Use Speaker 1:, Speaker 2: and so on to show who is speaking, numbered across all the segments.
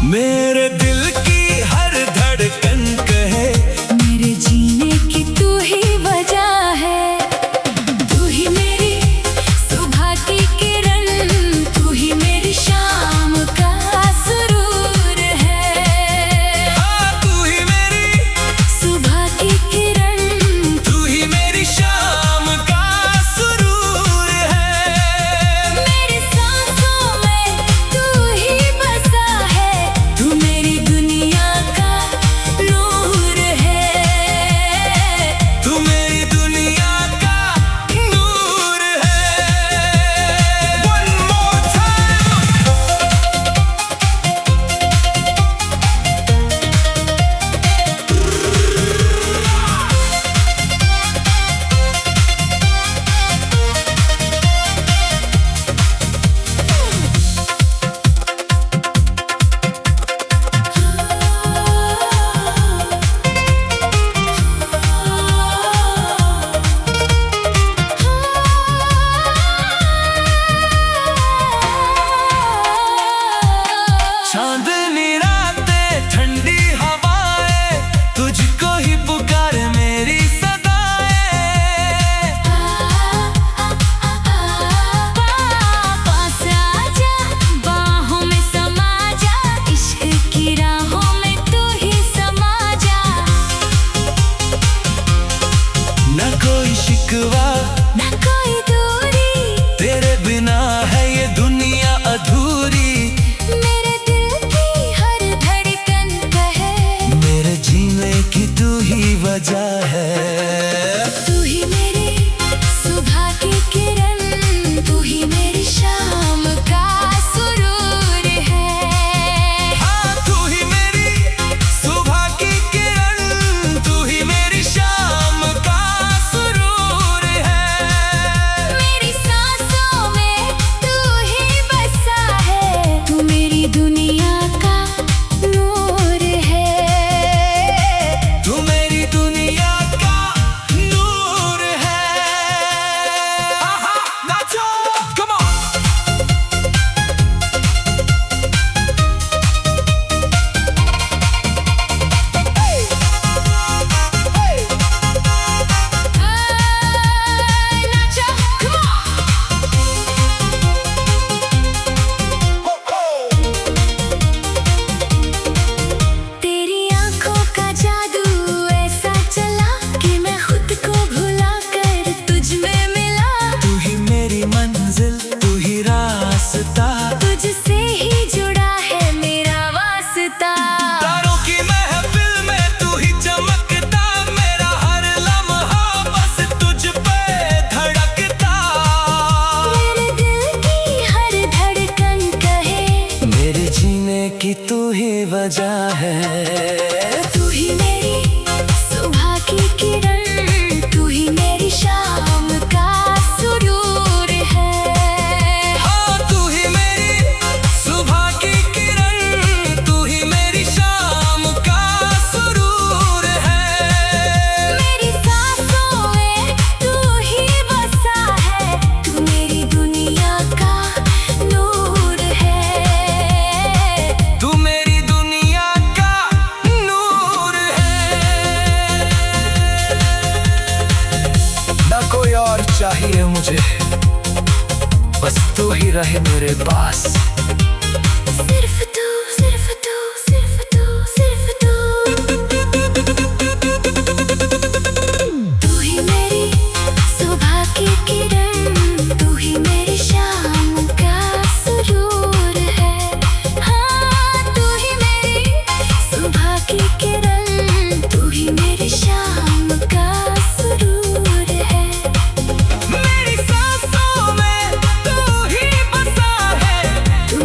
Speaker 1: मेरे दिल की हर धड़कन कहे,
Speaker 2: मेरे जीने की तू ही वजह है। तू ही मेरी सुबह की किरण, तू ही मेरी शाम का सुरूर है।
Speaker 1: तू ही मेरी
Speaker 2: सुबह की किरण,
Speaker 1: तू ही मेरी शाम का सुरूर है।
Speaker 2: मेरी सांसों में तू ही बसा है। तू मेरी दुनिया का नूर है।
Speaker 1: तू मेरी दुनिया का नूर है। One more time. चांदनी रातें, ठंडी हवाएं, तुझको ही पुकारे मेरी सदाएं।
Speaker 2: पास आजा, बाहों में समा जा, इश्क की राहों में तू ही समा जा।
Speaker 1: न कोई शिकवा,
Speaker 2: न कोई दूरी,
Speaker 1: तेरे बिना है ये दुनिया अधूरी।
Speaker 2: मेरे दिल की हर धड़कन कहे,
Speaker 1: मेरे जीने की तू ही वजह है।
Speaker 2: तू ही मेरी सुबह की किरण, तू ही मेरी शाम का सुरूर है।
Speaker 1: तू ही मेरी सुबह की किरण, तू ही मेरी शाम का सुरूर है।
Speaker 2: मेरी सांसों में तू ही बसा है। तू मेरी दुनिया का नूर है।
Speaker 1: तू मेरी दुनिया का नूर है। नाचो, come on.
Speaker 2: Nacho, come on. तेरी आंखों का जादू ऐसा चला कि मैं खुद को भुला कर तुझ में मिला।
Speaker 1: तू ही मेरी मंजिल, तू ही रास्ता,
Speaker 2: तुझसे ही जुड़ा है मेरा वास्ता।
Speaker 1: तारों की महफिल में तू ही चमकता, मेरा हर लम्हा बस तुझ पे धड़कता।
Speaker 2: मेरे दिल की हर धड़कन कहे,
Speaker 1: मेरे जीने की तू ही वजह है।
Speaker 2: तू ही मेरी सुबह की किरण, तू ही मेरी शाम का सुरूर है।
Speaker 1: तू ही मेरी सुबह की किरण, तू ही मेरी शाम का सुरूर है।
Speaker 2: मेरी सांसों में तू ही बसा है। तू मेरी दुनिया का नूर है।
Speaker 1: तू मेरी दुनिया का नूर है। ना कोई और चाहिए मुझे, बस तू ही रहे मेरे पास।
Speaker 2: सिर्फ तू, सिर्फ तू, सिर्फ तू, सिर्फ तू। तू ही मेरी सुबह की किरण, तू ही मेरी शाम का सुरूर है। तू ही मेरी सुबह की किरण, तू ही मेरी शाम का सुरूर है।
Speaker 1: मेरी सांसों में तू ही बसा है।
Speaker 2: तू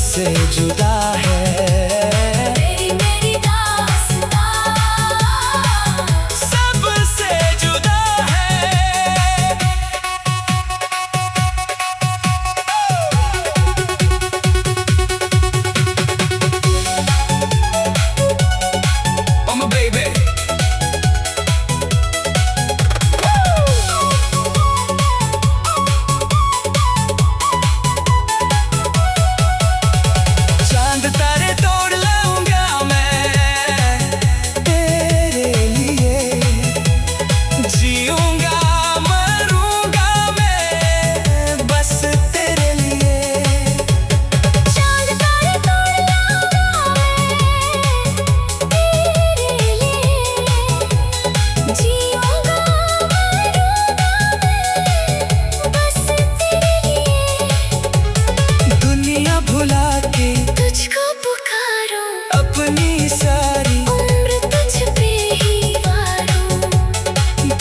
Speaker 1: सबसे जुदा है।
Speaker 2: तेरी मेरी दास्तां
Speaker 1: सबसे जुदा है। Oh my baby, चांद तारे तोड़ लाऊंगा मैं तेरे लिए, जीऊंगा मरूंगा मैं बस तेरे लिए।
Speaker 2: चांद तारे तोड़ लाऊंगा मैं तेरे लिए, जीऊंगा मरूंगा मैं बस तेरे लिए।
Speaker 1: दुनिया भुला के
Speaker 2: तुझको पुकारूं,
Speaker 1: अपनी सारी
Speaker 2: उम्र तुझ पे ही वारूं।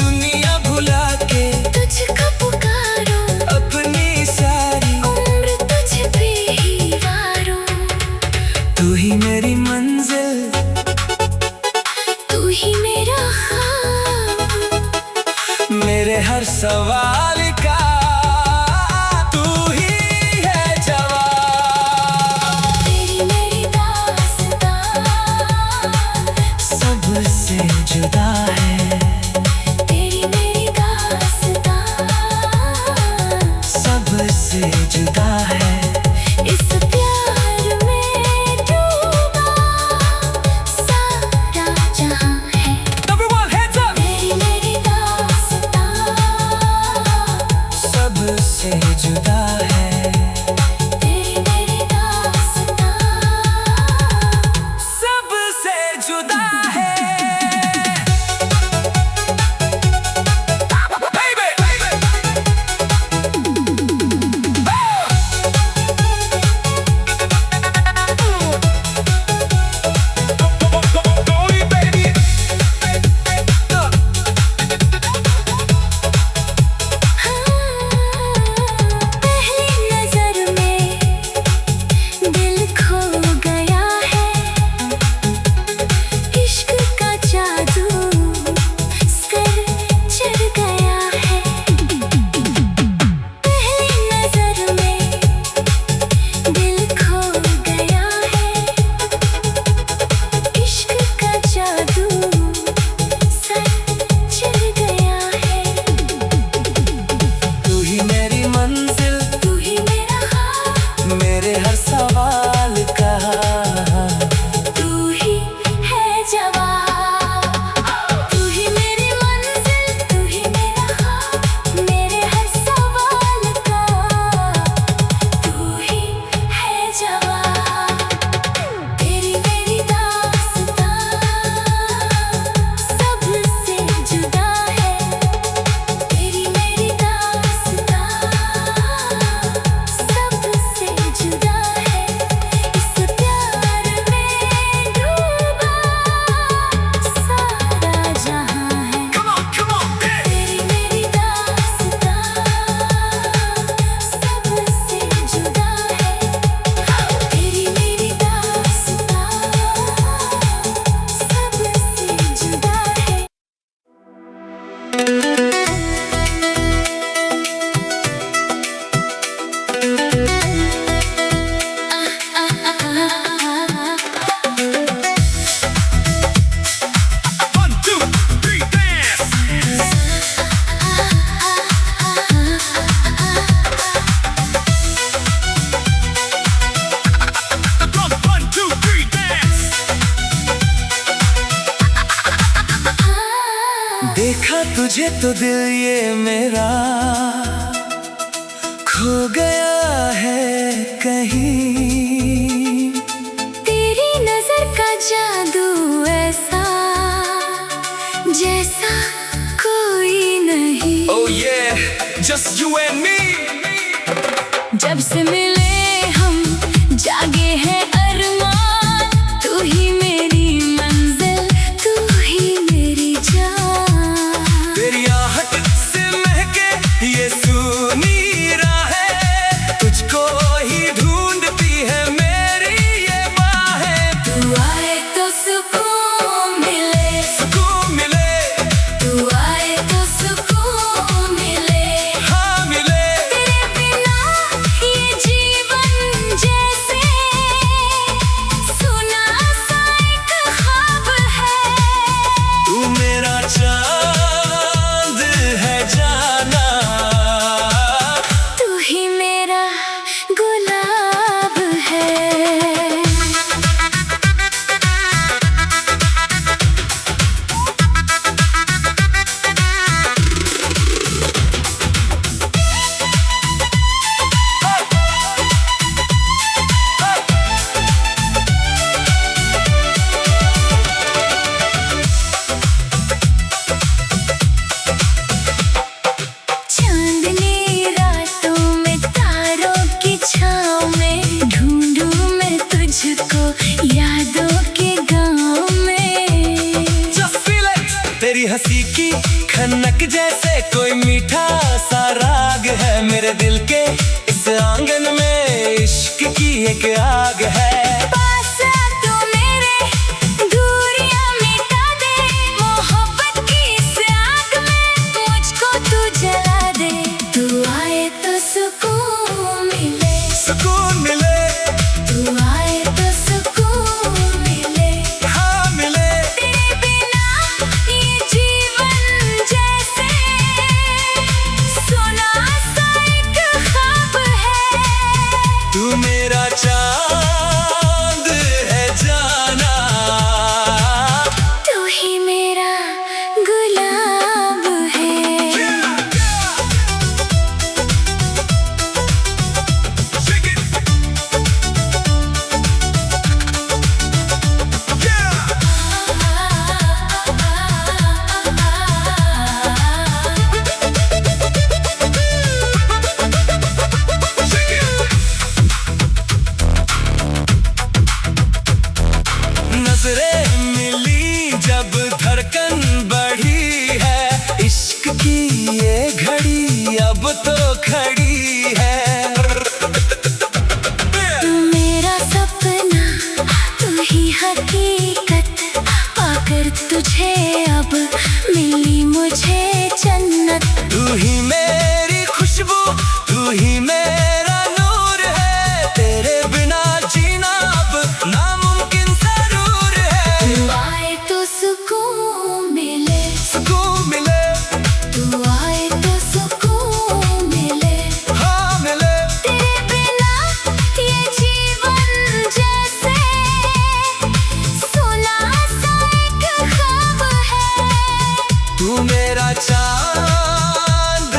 Speaker 1: दुनिया भुला के
Speaker 2: तुझको पुकारूं,
Speaker 1: अपनी सारी
Speaker 2: उम्र तुझ पे ही वारूं।
Speaker 1: तू ही मेरी मंजिल,
Speaker 2: तू ही मेरा ख्वाब,
Speaker 1: मेरे हर सवाल का तू ही है जवाब।
Speaker 2: तेरी मेरी दास्तां
Speaker 1: सबसे जुदा है।
Speaker 2: तेरी मेरी दास्तां
Speaker 1: सबसे जुदा है।
Speaker 2: इस प्यार में डूबा सारा जहां है।
Speaker 1: Everyone hands up।
Speaker 2: तेरी मेरी दास्तां
Speaker 1: सबसे जुदा है।
Speaker 2: तेरी मेरी दास्तां
Speaker 1: सबसे जुदा है। Baby,
Speaker 2: पहली नजर में दिल खो गया है, इश्क का जादू सर चढ़ गया है। पहली नजर में दिल खो गया है, इश्क का जादू सर चढ़ गया है।
Speaker 1: तू ही मेरी मंजिल,
Speaker 2: तू ही मेरा ख्वाब,
Speaker 1: मेरे हर सवाल का
Speaker 2: तू ही है जवाब। तू ही मेरी मंजिल, तू ही मेरा ख्वाब, मेरे हर सवाल का तू ही है जवाब। तेरी मेरी दास्तां सबसे जुदा है। तेरी मेरी दास्तां सबसे जुदा है। इस प्यार में डूबा सारा जहां है।
Speaker 1: Come on,
Speaker 2: तेरी मेरी दास्तां सबसे जुदा है। तेरी मेरी दास्तां सबसे जुदा है।
Speaker 1: One, two, three, dance। One, two, three, dance। देखा तुझे तो दिल ये मेरा खो गया है कहीं।
Speaker 2: तेरी नजर का जादू ऐसा जैसा कोई नहीं।
Speaker 1: Oh yeah, just you and me।
Speaker 2: जब से मिले हम जागे हैं अरमान, तू ही मेरी मंजिल, तू ही मेरी जान।
Speaker 1: तेरी आहट से महके ये सूनी राहें, तुझको ही ढूंढती है मेरी खनक जैसे कोई मीठा सा राग है मेरे दिल के इस आंगन में इश्क की एक आग है।
Speaker 2: पास आ तू मेरे, दूरियां मिटा दे, मोहब्बत की इस आग में मुझको तू जला दे। तू आए तो सुकून मिले,
Speaker 1: सुकून मिले,
Speaker 2: तू आए तो सुकून मिले,
Speaker 1: हाँ मिले।
Speaker 2: तेरे बिना ये जीवन जैसे सुना सा एक ख्वाब है।
Speaker 1: तू मेरा चांद है जाना,
Speaker 2: तू ही मेरा गुलाब है।
Speaker 1: नजरें मिली जब धड़कन बढ़ी है, इश्क की ये घड़ी अब तो खड़ी है।
Speaker 2: तू मेरा सपना, तू ही हकीकत, पाकर तुझे अब मिली मुझे जन्नत।
Speaker 1: तू ही मेरी खुशबू, तू ही मेरा नूर है, तेरे बिना जीना अब नामुमकिन जरूर है।
Speaker 2: तू आए तो सुकून मिले,
Speaker 1: सुकून मिले,
Speaker 2: तू आए तो सुकून मिले,
Speaker 1: हाँ मिले।
Speaker 2: तेरे बिना ये जीवन जैसे सुना सा एक ख्वाब है।
Speaker 1: तू मेरा चांद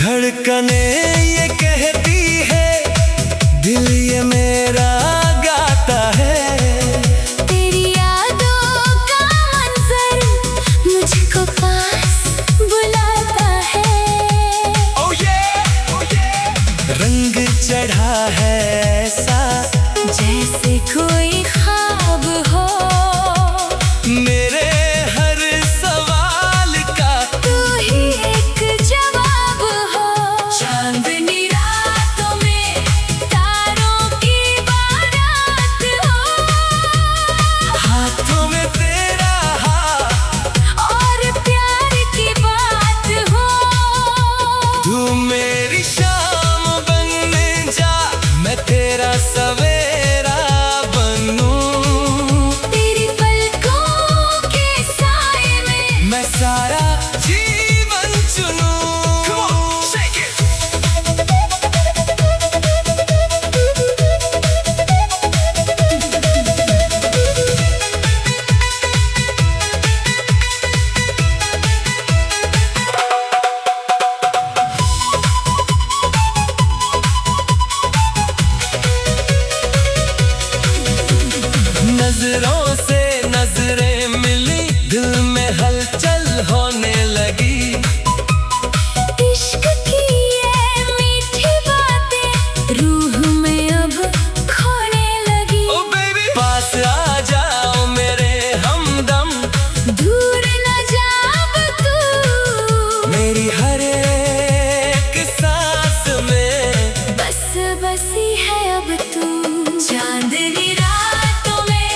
Speaker 1: धड़कने ये कहती है, दिल ये मेरा गाता है।
Speaker 2: तेरी यादों का मंजर मुझको पास बुलाता है।
Speaker 1: Oh yeah, oh yeah। रंग चढ़ा है ऐसा
Speaker 2: जैसे कोई ख्वाब हो,
Speaker 1: मेरे हर सवाल का
Speaker 2: तू ही एक जवाब हो। चांदनी रातों में तारों की बारात हो,
Speaker 1: हाथों में तेरा हाथ
Speaker 2: और प्यार की बात हो।
Speaker 1: तू मेरी शाम बन जा, मैं तेरा सवेरा बनूं।
Speaker 2: तेरी पलकों के साए में
Speaker 1: मैं सारा जीवन चुनूं। Come on, shake it। नजरों से नजरें मिली, दिल में हलचल होने लगी।
Speaker 2: इश्क की ये मीठी बातें रूह में अब खोने लगी।
Speaker 1: ओ बेबी पास आ जाओ मेरे हमदम,
Speaker 2: दूर न जा अब तू,
Speaker 1: मेरी हर एक सांस में
Speaker 2: बस बसी है अब तू। चांदनी रातों में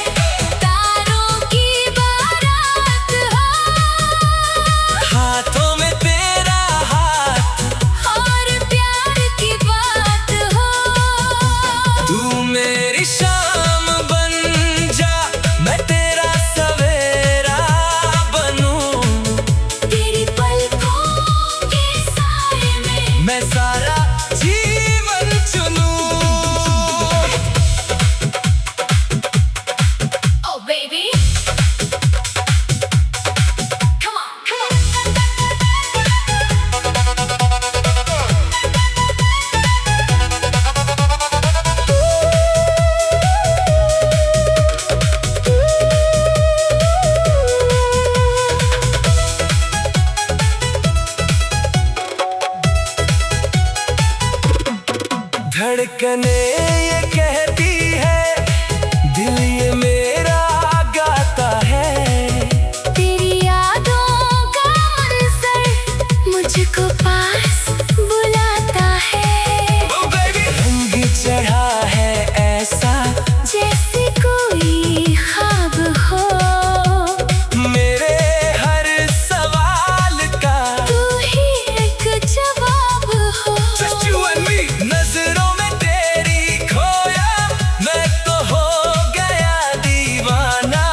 Speaker 2: तारों की बारात हो,
Speaker 1: हाथों में तेरा हाथ
Speaker 2: और प्यार की बात हो।
Speaker 1: तू मेरी शाम बन जा, मैं तेरा सवेरा बनूं।
Speaker 2: तेरी पलकों के साए में
Speaker 1: मैं सारा जीवन चुनूं।
Speaker 2: Oh baby, come on, come on।
Speaker 1: धड़कने ये कहती है, दिल ये मेरा गाता है।
Speaker 2: तेरी यादों का मंजर मुझको पास बुलाता है।
Speaker 1: Oh baby रंग चढ़ा है ऐसा
Speaker 2: जैसे कोई ख्वाब हो,
Speaker 1: मेरे हर सवाल का
Speaker 2: तू ही एक जवाब हो।
Speaker 1: Just you and me। नजरों में तेरी खोया, मैं तो हो गया दीवाना।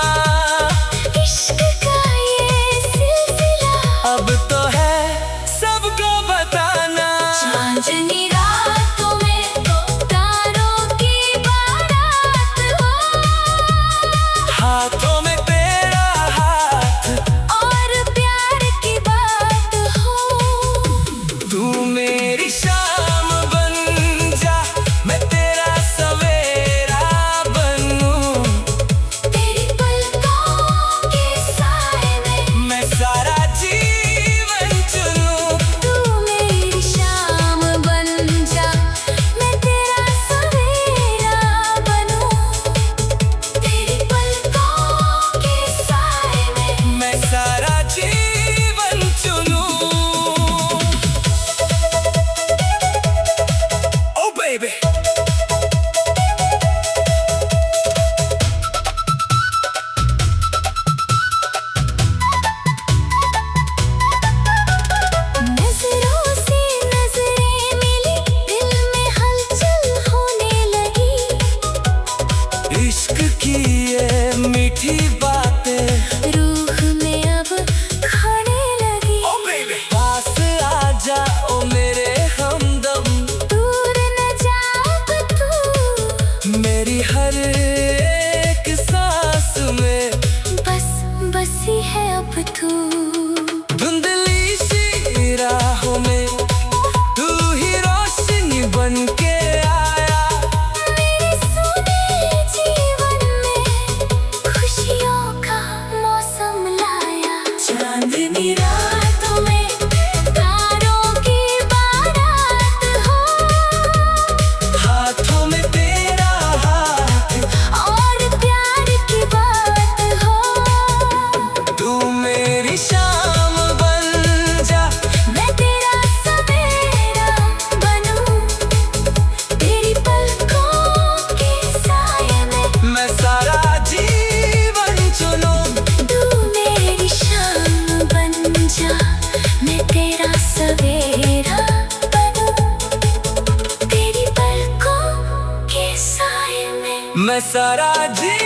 Speaker 2: इश्क का ये सिलसिला
Speaker 1: अब तो है सबको बताना।
Speaker 2: चांदनी रातों में तारों की बारात हो,
Speaker 1: हाथों में तेरा हाथ
Speaker 2: और प्यार की बात हो।
Speaker 1: तू मेरी शाम बन जा, मैं तेरा सवेरा बनूं।
Speaker 2: तेरी पलकों के साए में
Speaker 1: मैं सारा जीवन चुनूं।
Speaker 2: तू मेरी शाम बन
Speaker 1: मैं सारा जी